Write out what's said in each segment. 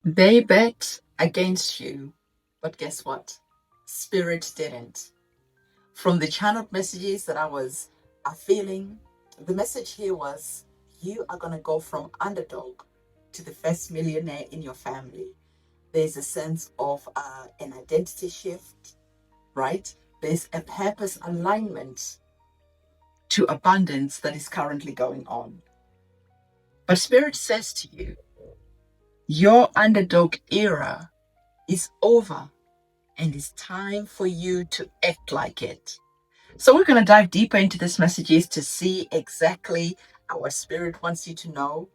They bet against you, but guess what? Spirit didn't. From the channeled messages that I was feeling, the message here was you are going to go from underdog to the first millionaire in your family. There's a sense of an identity shift, right? There's a purpose alignment to abundance that is currently going on. But Spirit says to you, your underdog era is over and it's time for you to act like it. So we're going to dive deeper into these messages to see exactly our Spirit wants you to know.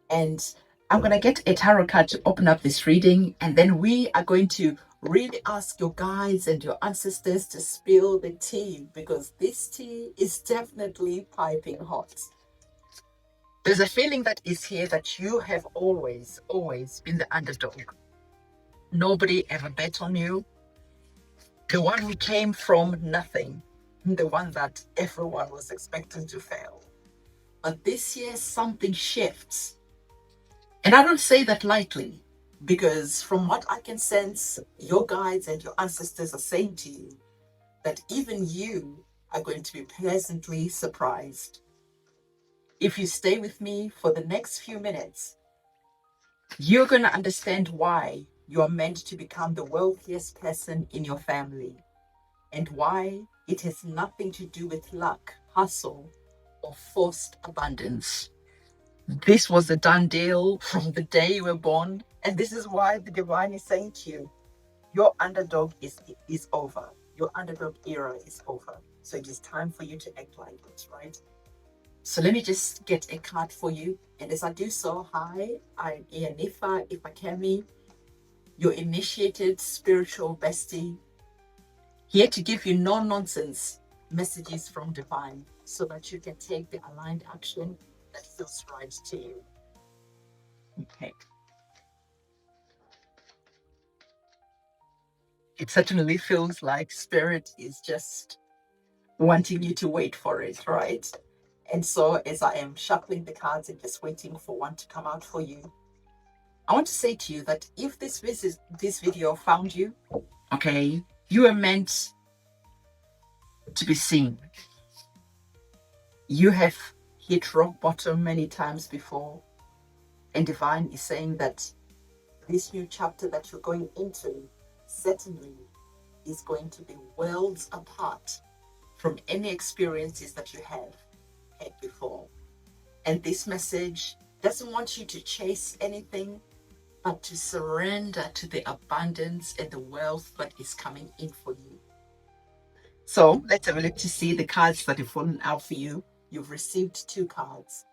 And I'm going to get a tarot card to open up this reading, and then we are going to really ask your guides and your ancestors to spill the tea, because this tea is definitely piping hot. There's a feeling that is here that you have always, always been the underdog. Nobody ever bet on you. The one who came from nothing, the one that everyone was expecting to fail. But this year, something shifts. And I don't say that lightly, because from what I can sense, your guides and your ancestors are saying to you that even you are going to be pleasantly surprised. If you stay with me for the next few minutes, you're going to understand why you are meant to become the wealthiest person in your family, and why it has nothing to do with luck, hustle, or forced abundance. This was a done deal from the day you were born, and this is why the divine is saying to you, your underdog is over. Your underdog era is over. So it is time for you to act like it, right? So let me just get a card for you. And as I do so, hi, I'm Ianifa Ifakemi, your initiated spiritual bestie, here to give you no-nonsense messages from divine so that you can take the aligned action that feels right to you. Okay. It certainly feels like spirit is just wanting you to wait for it, right? And so as I am shuffling the cards and just waiting for one to come out for you, I want to say to you that if this video found you, okay, you are meant to be seen. You have hit rock bottom many times before, and divine is saying that this new chapter that you're going into certainly is going to be worlds apart from any experiences that you have had before. And this message doesn't want you to chase anything, but to surrender to the abundance and the wealth that is coming in for you. So let's have a look to see the cards that have fallen out for you. You've received 2 cards.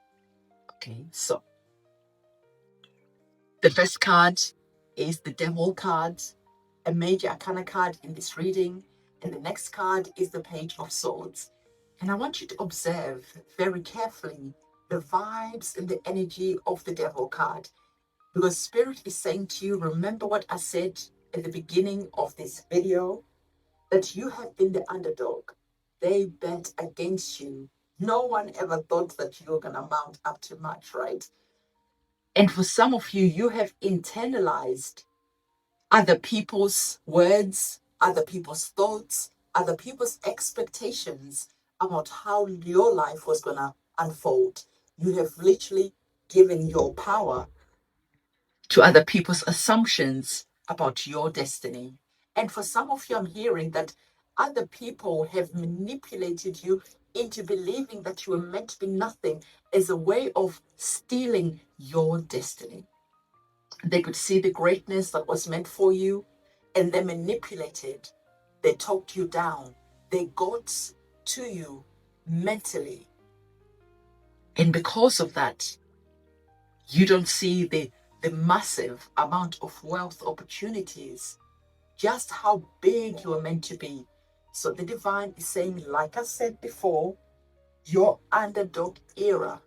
Okay, so the first card is the Devil card, a major arcana card in this reading. And the next card is the Page of Swords. And I want you to observe very carefully the vibes and the energy of the Devil card. Because Spirit is saying to you, remember what I said at the beginning of this video, that you have been the underdog. They bet against you. No one ever thought that you were going to mount up to much, right? And for some of you, you have internalized other people's words, other people's thoughts, other people's expectations about how your life was going to unfold. You have literally given your power to other people's assumptions about your destiny. And for some of you, I'm hearing that other people have manipulated you into believing that you were meant to be nothing as a way of stealing your destiny. They could see the greatness that was meant for you, and they manipulated. They talked you down. They got to you mentally. And because of that, you don't see the massive amount of wealth opportunities, just how big you are meant to be. So the divine is saying, like I said before, your underdog era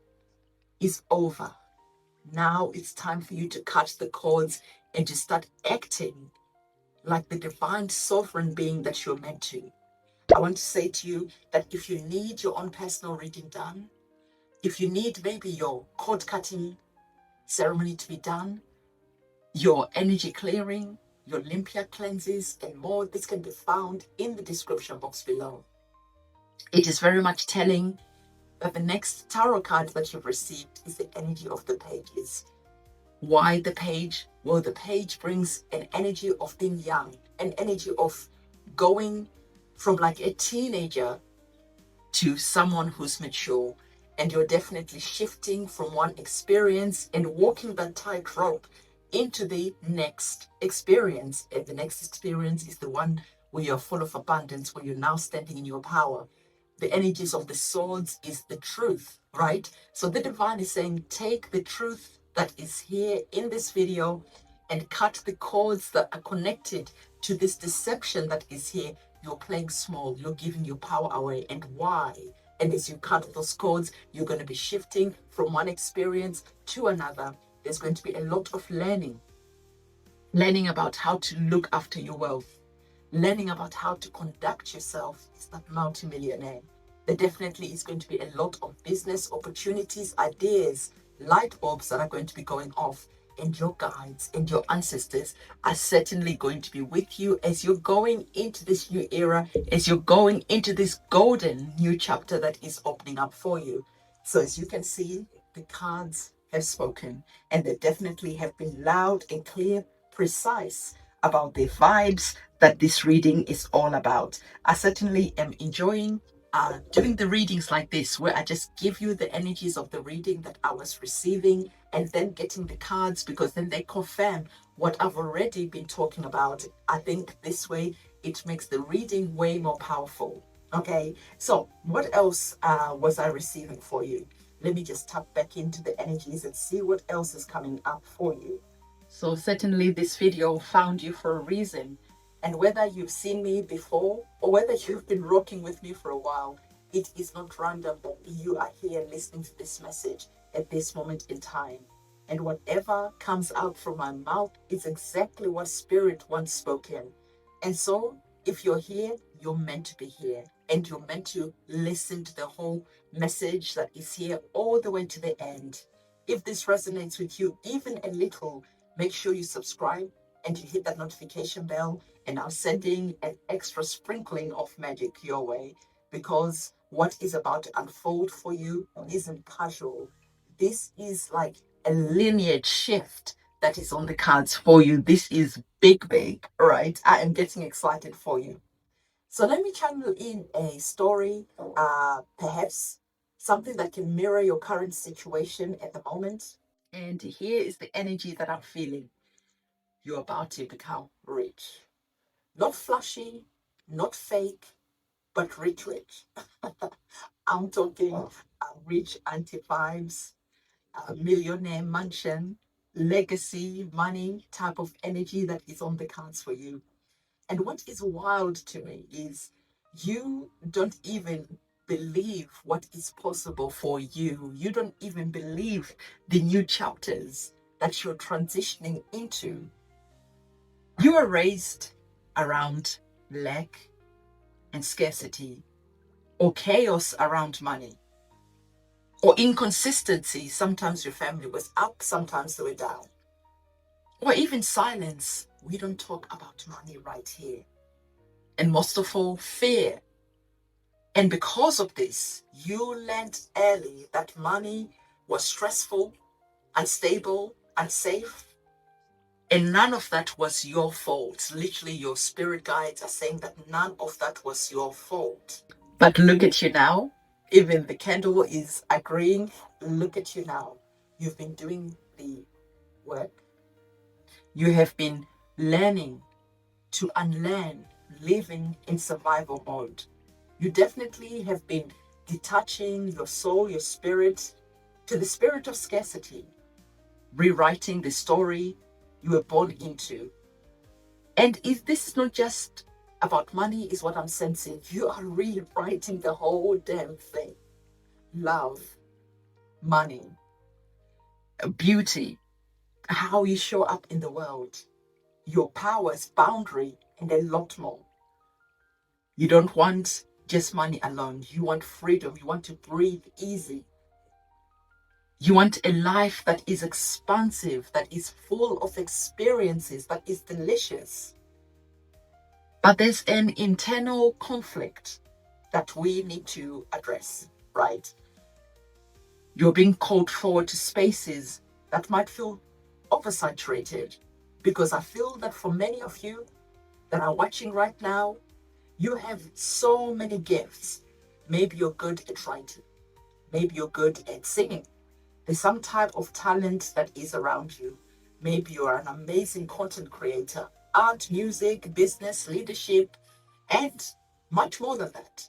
is over. Now it's time for you to cut the cords and to start acting like the divine sovereign being that you're meant to. I want to say to you that if you need your own personal reading done, if you need maybe your cord cutting ceremony to be done, your energy clearing, your Olympia cleanses, and more. This can be found in the description box below. It is very much telling that the next tarot card that you've received is the energy of the pages. Why the page? Well, the page brings an energy of being young, an energy of going from like a teenager to someone who's mature. And you're definitely shifting from one experience and walking that tightrope into the next experience. And the next experience is the one where you're full of abundance, where you're now standing in your power. The energies of the swords is the truth, right? So the divine is saying, take the truth that is here in this video and cut the cords that are connected to this deception that is here. You're playing small, you're giving your power away. And why? And as you cut those cords, you're going to be shifting from one experience to another. There's going to be a lot of learning about how to look after your wealth, learning about how to conduct yourself as that multimillionaire. There definitely is going to be a lot of business opportunities, ideas, light bulbs that are going to be going off. And your guides and your ancestors are certainly going to be with you as you're going into this new era, as you're going into this golden new chapter that is opening up for you. So as you can see, the cards have spoken, and they definitely have been loud and clear, precise about the vibes that this reading is all about. I certainly am enjoying doing the readings like this, where I just give you the energies of the reading that I was receiving and then getting the cards, because then they confirm what I've already been talking about. I think this way it makes the reading way more powerful. Okay, so what else was I receiving for you? Let me just tap back into the energies and see what else is coming up for you. So certainly this video found you for a reason. And whether you've seen me before or whether you've been rocking with me for a while, it is not random that you are here listening to this message at this moment in time. And whatever comes out from my mouth is exactly what Spirit once spoken. And so if you're here, you're meant to be here. And you're meant to listen to the whole message that is here all the way to the end. If this resonates with you even a little, make sure you subscribe and you hit that notification bell, and I'm sending an extra sprinkling of magic your way, because what is about to unfold for you isn't casual. This is like a lineage shift that is on the cards for you. This is big, big, right? I am getting excited for you. So let me channel in a story, perhaps something that can mirror your current situation at the moment. And here is the energy that I'm feeling. You're about to become rich. Not flashy, not fake, but rich, rich. I'm talking rich auntie vibes, millionaire mansion, legacy, money type of energy that is on the cards for you. And what is wild to me is you don't even believe what is possible for you. You don't even believe the new chapters that you're transitioning into. You were raised around lack and scarcity, or chaos around money, or inconsistency. Sometimes your family was up, sometimes they were down, or even silence. We don't talk about money right here. And most of all, fear. And because of this, you learned early that money was stressful, unstable, unsafe. And none of that was your fault. Literally, your spirit guides are saying that none of that was your fault. But look at you now. Even the candle is agreeing. Look at you now. You've been doing the work. You have been learning to unlearn living in survival mode. You definitely have been detaching your soul, your spirit, to the spirit of scarcity, rewriting the story you were born into. And if this is not just about money, is what I'm sensing. You are rewriting the whole damn thing. Love, money, beauty, how you show up in the world, your powers, boundary, and a lot more. You don't want just money alone. You want freedom. You want to breathe easy. You want a life that is expansive, that is full of experiences, that is delicious. But there's an internal conflict that we need to address, right? You're being called forward to spaces that might feel oversaturated, because I feel that for many of you that are watching right now, you have so many gifts. Maybe you're good at writing. Maybe you're good at singing. There's some type of talent that is around you. Maybe you're an amazing content creator, art, music, business, leadership, and much more than that.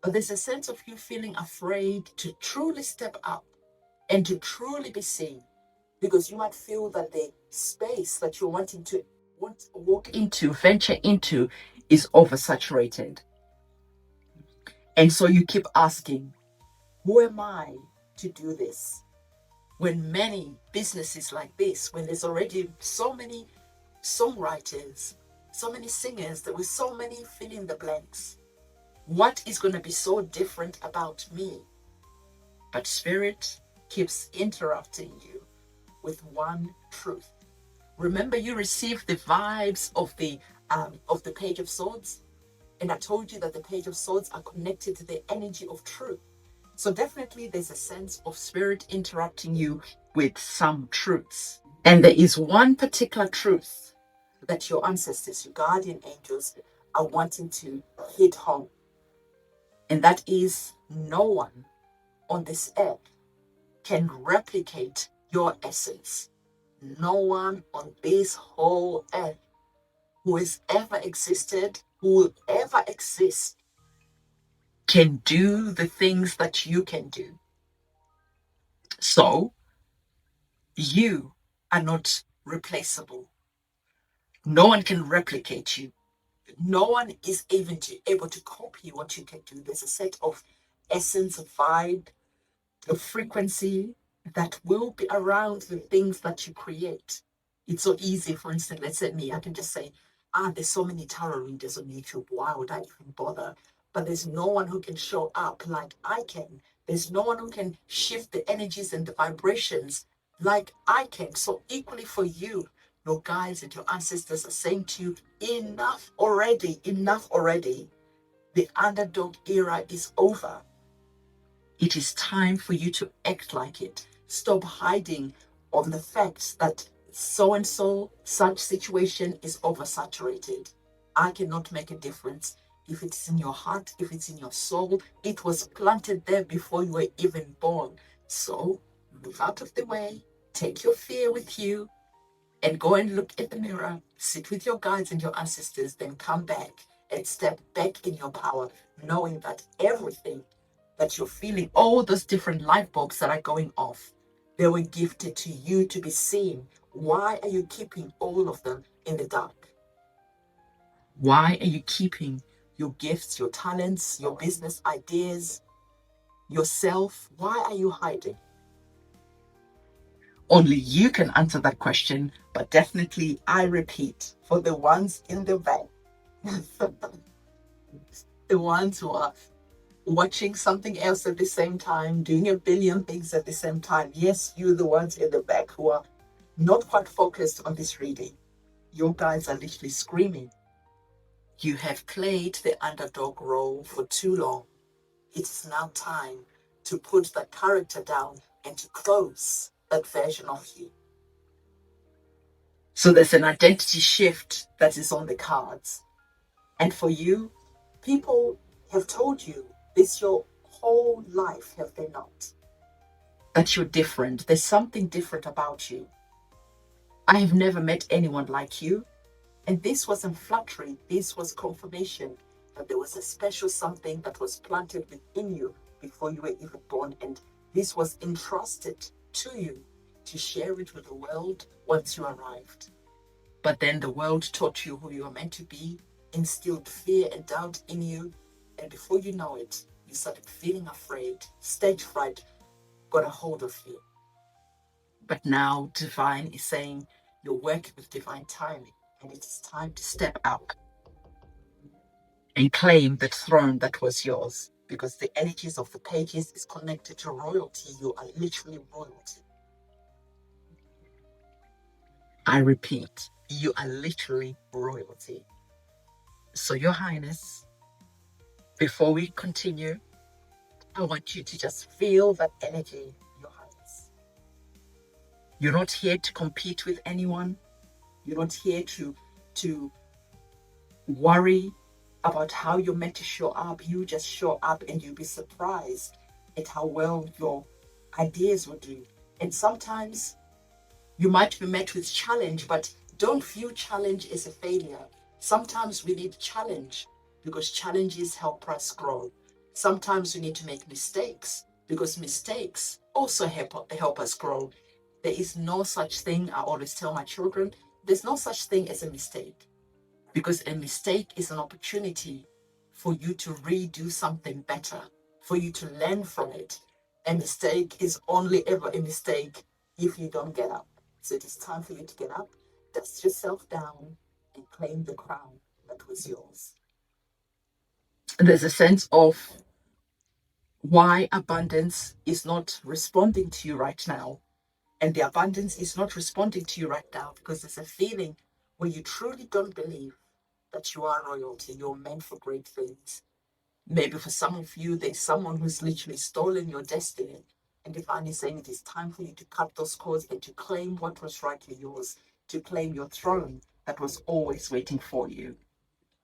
But there's a sense of you feeling afraid to truly step up and to truly be seen, because you might feel that the space that you're wanting to walk into, venture into, is oversaturated. And so you keep asking, who am I to do this? When many businesses like this, when there's already so many songwriters, so many singers, there were so many fill in the blanks. What is going to be so different about me? But Spirit keeps interrupting you with one truth. Remember, you received the vibes of the Page of Swords, and I told you that the Page of Swords are connected to the energy of truth. So definitely there's a sense of Spirit interrupting you with some truths. And there is one particular truth that your ancestors, your guardian angels, are wanting to hit home. And that is, no one on this earth can replicate your essence. No one on this whole earth who has ever existed, who will ever exist, can do the things that you can do. So, you are not replaceable. No one can replicate you. No one is even able to copy what you can do. There's a set of essence, a vibe, a frequency that will be around the things that you create. It's so easy, for instance, let's say me, I can just say, there's so many tarot readers on YouTube. Why would I even bother? But there's no one who can show up like I can. There's no one who can shift the energies and the vibrations like I can. So equally for you, your guides and your ancestors are saying to you, enough already, enough already. The underdog era is over. It is time for you to act like it. Stop hiding on the fact that so and so, such situation is oversaturated. I cannot make a difference. If it's in your heart, if it's in your soul, it was planted there before you were even born. So move out of the way, take your fear with you, and go and look at the mirror, sit with your guides and your ancestors, then come back and step back in your power, knowing that everything that you're feeling, all those different light bulbs that are going off, they were gifted to you to be seen. Why are you keeping all of them in the dark? Why are you keeping your gifts, your talents, your business ideas, yourself? Why are you hiding? Only you can answer that question, but definitely, I repeat, for the ones in the back, the ones who are watching something else at the same time, doing a billion things at the same time. Yes, you, the ones in the back who are not quite focused on this reading. Your guys are literally screaming. You have played the underdog role for too long. It's now time to put that character down and to close that version of you. So there's an identity shift that is on the cards. And for you, people have told you this your whole life, have they not? That you're different. There's something different about you. I have never met anyone like you. And this wasn't flattery. This was confirmation that there was a special something that was planted within you before you were even born. And this was entrusted to you to share it with the world once you arrived. But then the world taught you who you were meant to be, instilled fear and doubt in you. And before you know it, you started feeling afraid. Stage fright got a hold of you. But now Divine is saying you're working with divine timing, and it is time to step up and claim the throne that was yours. because the energies of the pages is connected to royalty. You are literally royalty. I repeat, you are literally royalty. So, Your Highness, before we continue, I want you to just feel that energy, Your Highness. You're not here to compete with anyone. You're not here to worry about how you're meant to show up. You just show up and you'll be surprised at how well your ideas will do. And sometimes you might be met with challenge, but don't view challenge as a failure. Sometimes we need challenge because challenges help us grow. Sometimes we need to make mistakes because mistakes also help us grow. There is no such thing, I always tell my children, there's no such thing as a mistake, because a mistake is an opportunity for you to redo something better, for you to learn from it. A mistake is only ever a mistake if you don't get up. So it is time for you to get up, dust yourself down, and claim the crown that was yours. There's a sense of why abundance is not responding to you right now. And the abundance is not responding to you right now because there's a feeling where you truly don't believe that you are royalty, you're meant for great things. Maybe for some of you, there's someone who's literally stolen your destiny. And divinely saying it is time for you to cut those cords and to claim what was rightly yours, to claim your throne that was always waiting for you.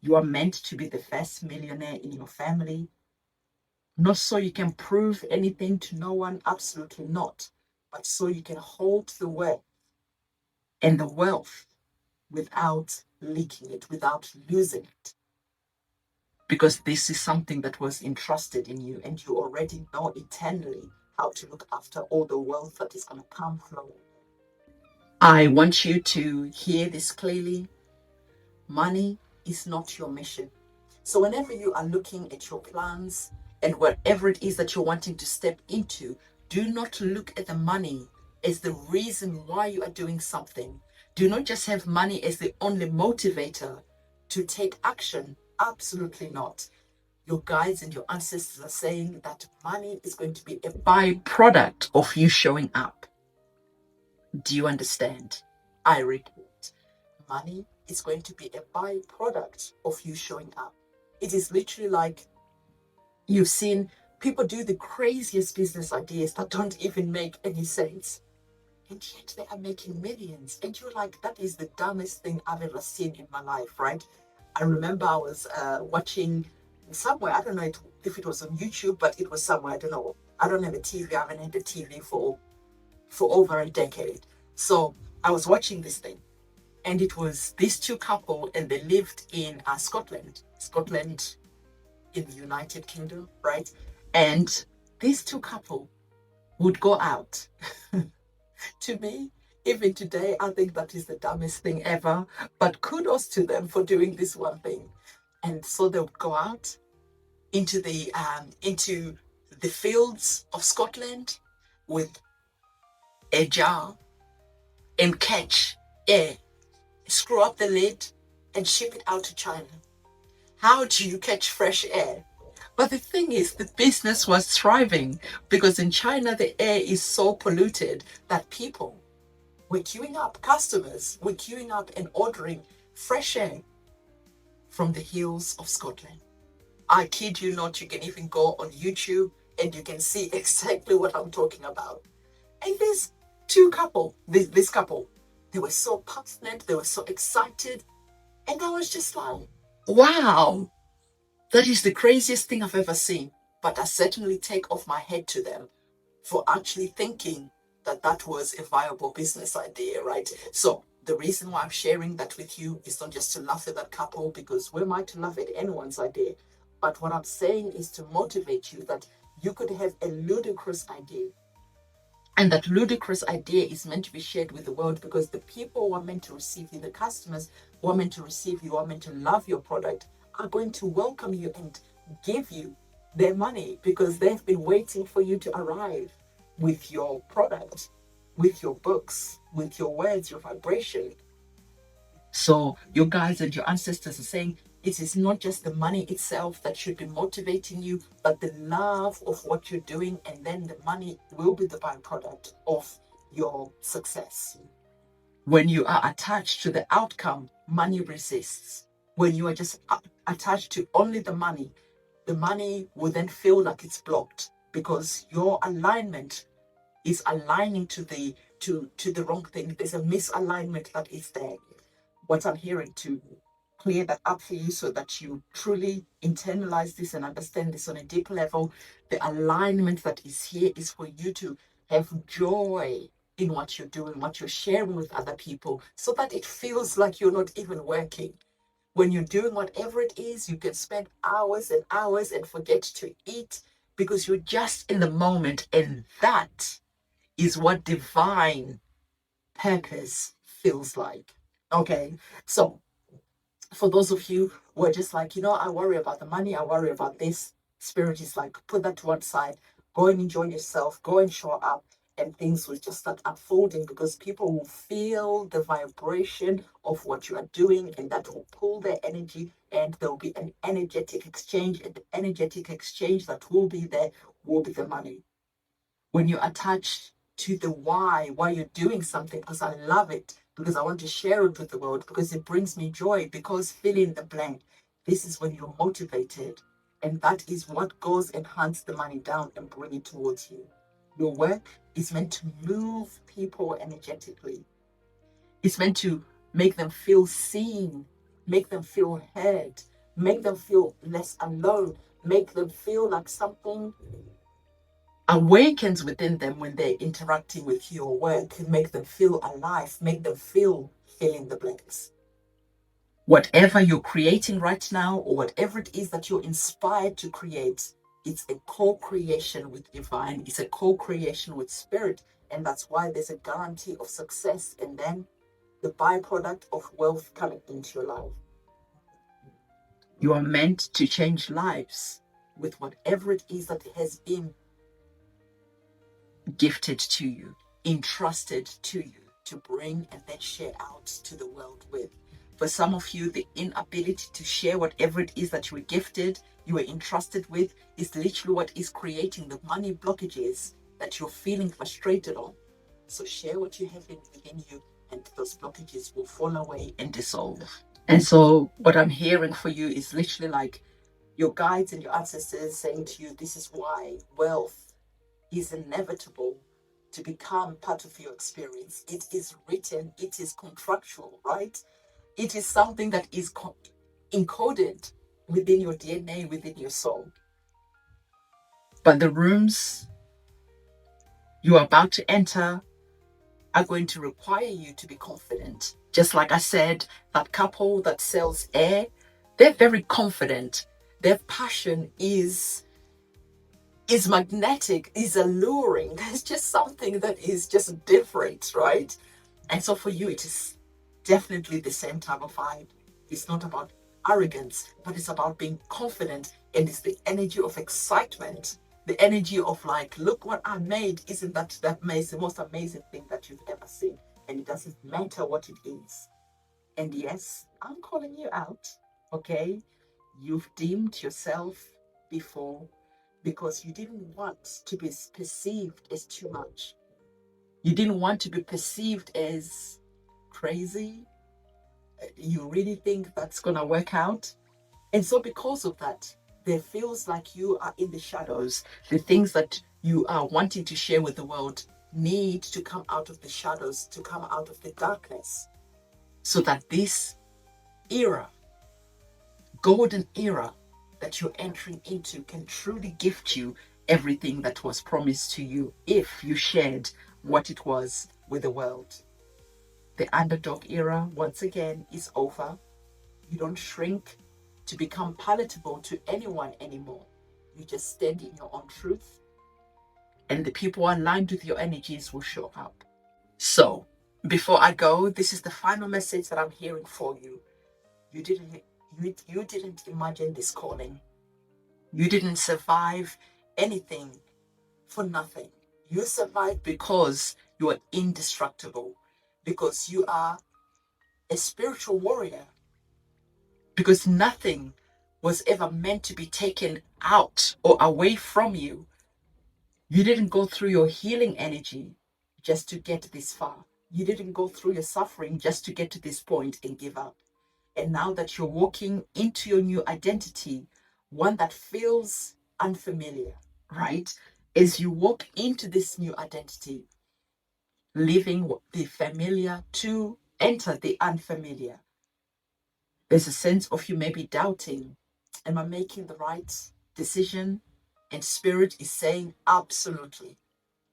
You are meant to be the first millionaire in your family, not so you can prove anything to no one, absolutely not, but so you can hold the wealth and the wealth without leaking it, without losing it. Because this is something that was entrusted in you, and you already know eternally how to look after all the wealth that is going to come flowing. I want you to hear this clearly. Money is not your mission. So whenever you are looking at your plans and whatever it is that you're wanting to step into, do not look at the money as the reason why you are doing something. Do not just have money as the only motivator to take action. Absolutely not. Your guides and your ancestors are saying that money is going to be a byproduct of you showing up. Do you understand? I repeat, money is going to be a byproduct of you showing up. It is literally like you've seen people do the craziest business ideas that don't even make any sense. And yet they are making millions. And you're like, that is the dumbest thing I've ever seen in my life, right? I remember I was watching somewhere, I don't know if it was on YouTube, but it was somewhere, I don't know. I don't have a TV, I haven't had a TV for over a decade. So I was watching this thing, and it was these two couple, and they lived in Scotland in the United Kingdom, right? And these two couple would go out. To me, even today, I think that is the dumbest thing ever. But kudos to them for doing this one thing. And so they would go out into the fields of Scotland with a jar and catch air, screw up the lid, and ship it out to China. How do you catch fresh air? But the thing is, the business was thriving because in China, the air is so polluted that people were queuing up, customers were queuing up and ordering fresh air from the hills of Scotland. I kid you not, you can even go on YouTube and you can see exactly what I'm talking about. And this couple, they were so passionate, they were so excited. And I was just like, wow, that is the craziest thing I've ever seen. But I certainly take off my head to them for actually thinking that that was a viable business idea, right? So the reason why I'm sharing that with you is not just to laugh at that couple, because we might laugh at anyone's idea. But what I'm saying is to motivate you that you could have a ludicrous idea. And that ludicrous idea is meant to be shared with the world, because the people who are meant to receive you, the customers who are meant to receive you, who are meant to love your product, are going to welcome you and give you their money because they've been waiting for you to arrive with your product, with your books, with your words, your vibration. So your guides and your ancestors are saying, It is not just the money itself that should be motivating you, but the love of what you're doing, and then the money will be the byproduct of your success. When you are attached to the outcome, money resists. When you are just attached to only the money will then feel like it's blocked because your alignment is aligning to the wrong thing. There's a misalignment that is there. What I'm hearing to clear that up for you so that you truly internalize this and understand this on a deep level. The alignment that is here is for you to have joy in what you're doing, what you're sharing with other people, so that it feels like you're not even working. When you're doing whatever it is, you can spend hours and hours and forget to eat because you're just in the moment. And that is what divine purpose feels like. Okay, so for those of you who are just like, I worry about the money, I worry about this, Spirit is like, put that to one side, go and enjoy yourself, go and show up, and things will just start unfolding because people will feel the vibration of what you are doing, and that will pull their energy, and there will be an energetic exchange, and the energetic exchange that will be there will be the money. When you're attached to the why you're doing something, because I love it, because I want to share it with the world, because it brings me joy, because fill in the blank. This is when you're motivated. And that is what goes and hunts the money down and bring it towards you. Your work is meant to move people energetically. It's meant to make them feel seen, make them feel heard, make them feel less alone, make them feel like something awakens within them when they're interacting with your work, make them feel alive, make them feel fill in the blanks. Whatever you're creating right now, or whatever it is that you're inspired to create, it's a co-creation with divine, it's a co-creation with spirit, and that's why there's a guarantee of success and then the byproduct of wealth coming into your life. You are meant to change lives with whatever it is that has been gifted to you, entrusted to you to bring and then share out to the world with. For some of you, the inability to share whatever it is that you were gifted, you were entrusted with, is literally what is creating the money blockages that you're feeling frustrated on. So share what you have within you, and those blockages will fall away and dissolve. And so what I'm hearing for you is literally like your guides and your ancestors saying to you, this is why wealth is inevitable to become part of your experience. It is written, it is contractual, right? It is something that is encoded within your DNA, within your soul. But the rooms you are about to enter are going to require you to be confident. Just like I said, that couple that sells air, they're very confident. Their passion is magnetic, is alluring. There's just something that is just different, right? And so for you, it is definitely the same type of vibe. It's not about arrogance, but it's about being confident. And it's the energy of excitement, the energy of like, look what I made. Isn't that the most amazing thing that you've ever seen? And it doesn't matter what it is. And yes, I'm calling you out, okay? You've deemed yourself before because you didn't want to be perceived as too much. You didn't want to be perceived as crazy. You really think that's going to work out? And so, because of that, there feels like you are in the shadows. The things that you are wanting to share with the world need to come out of the shadows, to come out of the darkness, so that this era, golden era that you're entering into, can truly gift you everything that was promised to you if you shared what it was with the world. The underdog era, once again, is over. You don't shrink to become palatable to anyone anymore. You just stand in your own truth, and the people aligned with your energies will show up. So, before I go, this is the final message that I'm hearing for you. You didn't imagine this calling. You didn't survive anything for nothing. You survived because you are indestructible, because you are a spiritual warrior. because nothing was ever meant to be taken out or away from you. You didn't go through your healing energy just to get this far. You didn't go through your suffering just to get to this point and give up. And now that you're walking into your new identity, one that feels unfamiliar, right? As you walk into this new identity, leaving the familiar to enter the unfamiliar, there's a sense of you maybe doubting, am I making the right decision? And spirit is saying, absolutely,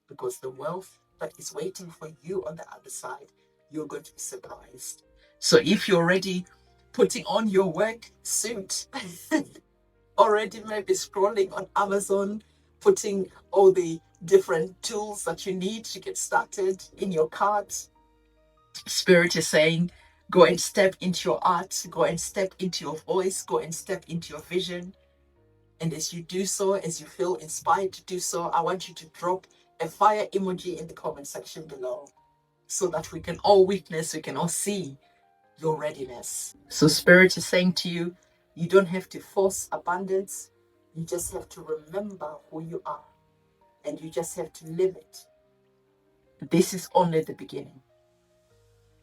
because the wealth that is waiting for you on the other side, you're going to be surprised. So if you're already putting on your work suit, already maybe scrolling on Amazon, putting all the different tools that you need to get started in your cart, spirit is saying, go and step into your art, go and step into your voice, go and step into your vision. And as you do so, as you feel inspired to do so, I want you to drop a fire emoji in the comment section below so that we can all witness, we can all see your readiness. So spirit is saying to you, you don't have to force abundance. You just have to remember who you are and you just have to live it. This is only the beginning.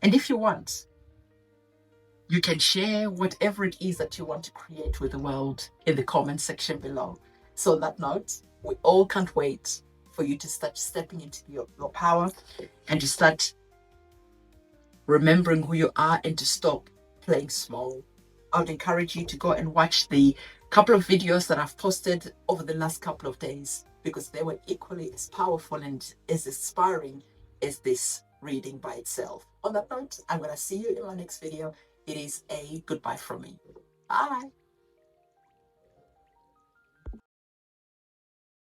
And if you want, you can share whatever it is that you want to create with the world in the comment section below. So on that note, we all can't wait for you to start stepping into your power and to start remembering who you are and to stop playing small. I would encourage you to go and watch the couple of videos that I've posted over the last couple of days because they were equally as powerful and as inspiring as this reading by itself. On that note, I'm going to see you in my next video. It is a goodbye from me. Bye.